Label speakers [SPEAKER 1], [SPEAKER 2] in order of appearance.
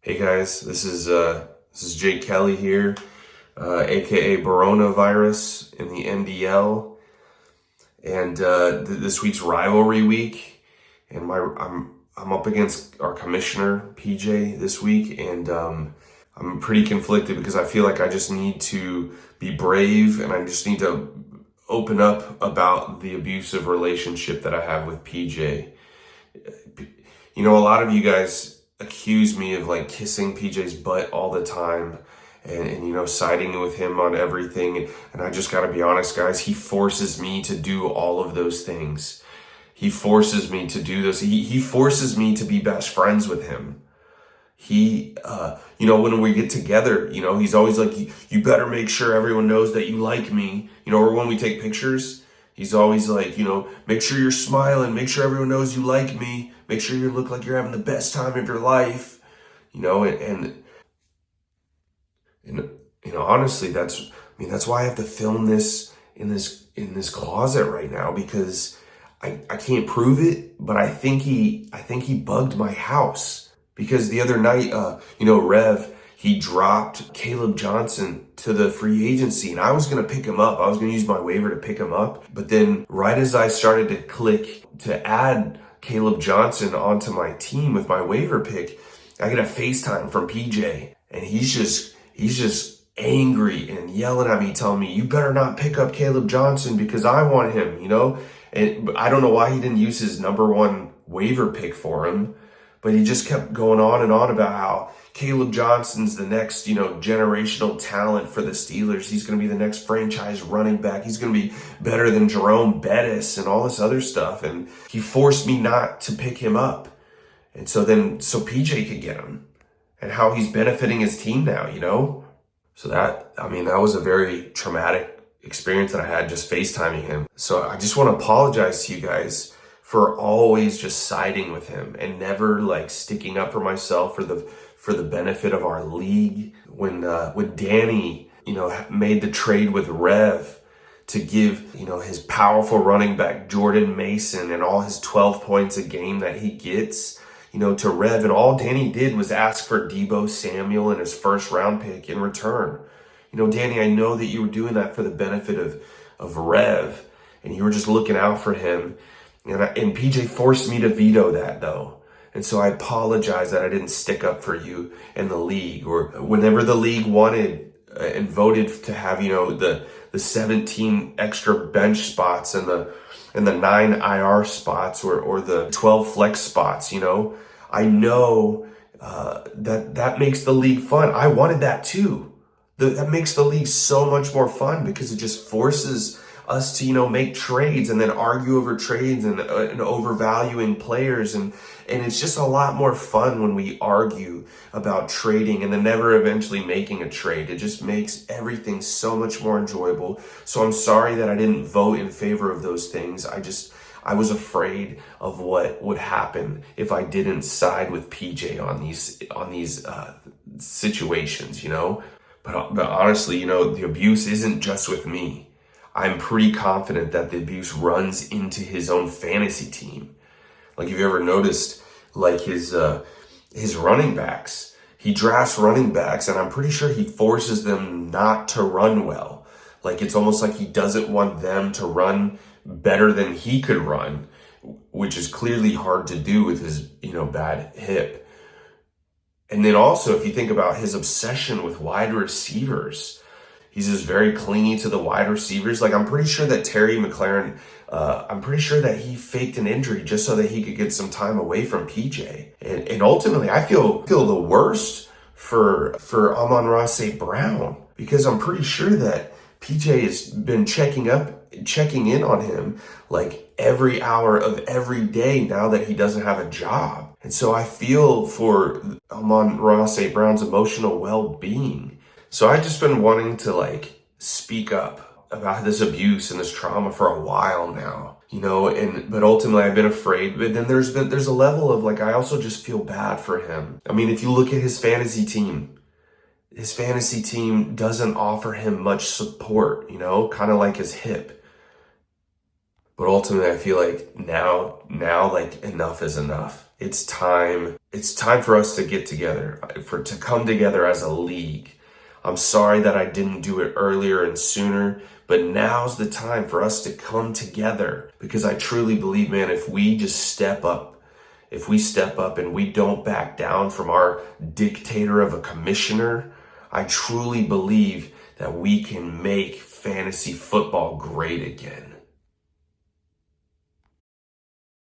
[SPEAKER 1] Hey guys, this is Jake Kelly here, aka Coronavirus in the NDL, and this week's rivalry week, and I'm up against our commissioner PJ this week, and I'm pretty conflicted because I feel like I just need to be brave, and I just need to open up about the abusive relationship that I have with PJ. You know, a lot of you guys accuse me of like kissing PJ's butt all the time and you know, siding with him on everything. And I just gotta be honest, guys, he forces me to do all of those things. He forces me to do this. He forces me to be best friends with him. You know, when we get together, you know, he's always like, you better make sure everyone knows that you like me, you know, or when we take pictures, he's always like, you know, make sure you're smiling, make sure everyone knows you like me, make sure you look like you're having the best time of your life, you know, and you know, honestly, that's why I have to film this in this closet right now, because I can't prove it, but I think he bugged my house. Because the other night, you know, Rev, he dropped Caleb Johnson to the free agency, and I was going to pick him up. I was going to use my waiver to pick him up. But then right as I started to click to add Caleb Johnson onto my team with my waiver pick, I get a FaceTime from PJ, and he's just angry and yelling at me, telling me, you better not pick up Caleb Johnson because I want him, you know? And I don't know why he didn't use his number one waiver pick for him. But he just kept going on and on about how Caleb Johnson's the next, you know, generational talent for the Steelers. He's going to be the next franchise running back. He's going to be better than Jerome Bettis and all this other stuff. And he forced me not to pick him up. And so PJ could get him, and how he's benefiting his team now, you know? So that was a very traumatic experience that I had just FaceTiming him. So I just want to apologize to you guys for always just siding with him and never like sticking up for myself for the benefit of our league. When Danny, you know, made the trade with Rev to give, you know, his powerful running back Jordan Mason and all his 12 points a game that he gets, you know, to Rev, and all Danny did was ask for Deebo Samuel and his first round pick in return. You know, Danny, I know that you were doing that for the benefit of Rev, and you were just looking out for him. And PJ forced me to veto that, though. And so I apologize that I didn't stick up for you in the league, or whenever the league wanted and voted to have, you know, the 17 extra bench spots and the 9 IR spots or the 12 flex spots, you know. I know that makes the league fun. I wanted that too. That makes the league so much more fun, because it just forces us to, you know, make trades and then argue over trades and overvaluing players. And it's just a lot more fun when we argue about trading and then never eventually making a trade. It just makes everything so much more enjoyable. So I'm sorry that I didn't vote in favor of those things. I was afraid of what would happen if I didn't side with PJ on these situations, you know. But honestly, you know, the abuse isn't just with me. I'm pretty confident that the abuse runs into his own fantasy team. Like, if you ever noticed, like his running backs, he drafts running backs, and I'm pretty sure he forces them not to run well. Like, it's almost like he doesn't want them to run better than he could run, which is clearly hard to do with his, you know, bad hip. And then also, if you think about his obsession with wide receivers, he's just very clingy to the wide receivers. Like, I'm pretty sure that Terry McLaurin, I'm pretty sure that he faked an injury just so that he could get some time away from PJ. And ultimately, I feel the worst for Amon-Ra St. Brown, because I'm pretty sure that PJ has been checking in on him like every hour of every day now that he doesn't have a job. And so I feel for Amon-Ra St. Brown's emotional well-being. So I've just been wanting to like speak up about this abuse and this trauma for a while now, you know, but ultimately I've been afraid. But then there's a level of like, I also just feel bad for him. I mean, if you look at his fantasy team doesn't offer him much support, you know, kind of like his hip. But ultimately I feel like now like enough is enough. It's time it's time for us to get together, to come together as a league. I'm sorry that I didn't do it earlier and sooner, but now's the time for us to come together, because I truly believe, man, if we just step up and we don't back down from our dictator of a commissioner, I truly believe that we can make fantasy football great again.